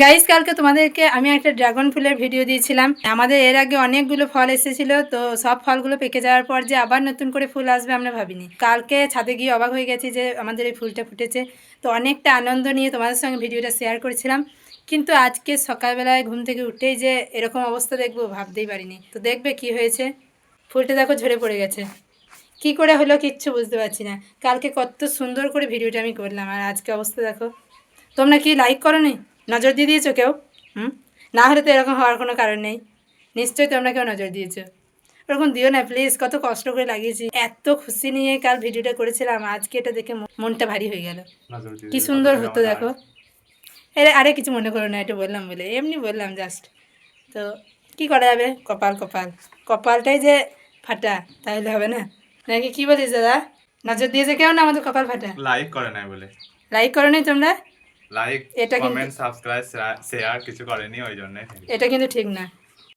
Guys, কালকে তোমাদেরকে আমি একটা ড্রাগন ফুলের ভিডিও দিয়েছিলাম। আমাদের এর আগে অনেকগুলো ফল এসেছিল, তো সব ফলগুলো পেকে যাওয়ার পর যে আবার নতুন করে ফুল আসবে আমরা ভাবিনি। কালকে ছাদে গিয়ে অবাক হয়ে গেছি যে আমাদের এই ফুলটা ফুটেছে। তো অনেকটা আনন্দ নিয়ে তোমাদের সঙ্গে ভিডিওটা শেয়ার করেছিলাম, কিন্তু আজকে সকালবেলায় ঘুম থেকে উঠেই যে এরকম অবস্থা দেখবো ভাবতেই পারিনি। তো দেখবে কি হয়েছে, ফুলটা দেখো ঝরে পড়ে গেছে। কি করে হলো কিচ্ছু বুঝতে পারছি না। কালকে কত সুন্দর করে ভিডিওটা আমি করলাম, আর আজকে অবস্থা দেখো। তোমরা কি লাইক করো নি? নজর দিয়ে দিয়েছো কেউ? না হলে তো এরকম হওয়ার কোনো কারণ নেই। নিশ্চয়ই তোমরা কেউ নজর দিয়েছো। ওরকম দিও না প্লিজ, কত কষ্ট করে লাগিয়েছি, এত খুশি নিয়ে কাল ভিডিওটা করেছিলাম। আজকে এটা দেখে মনটা ভারী হয়ে গেল। কি সুন্দর হতো দেখো। আরে কিছু মনে করো না, এটা বললাম বলে, এমনি বললাম জাস্ট। তো কি করা যাবে, কপাল কপাল, কপালটাই যে ফাটা, তাহলে হবে না নাকি? কি বলিস দাদা? নজর দিয়েছে কেউ না আমাদের কপাল ফাটা? লাইক করে নাই বলে। লাইক করো নি তোমরা? লাইক, এটা কিন্তু কমেন্ট, সাবস্ক্রাইব, শেয়ার কিছু করেনি, ওই জন্য। এটা কিন্তু ঠিক না।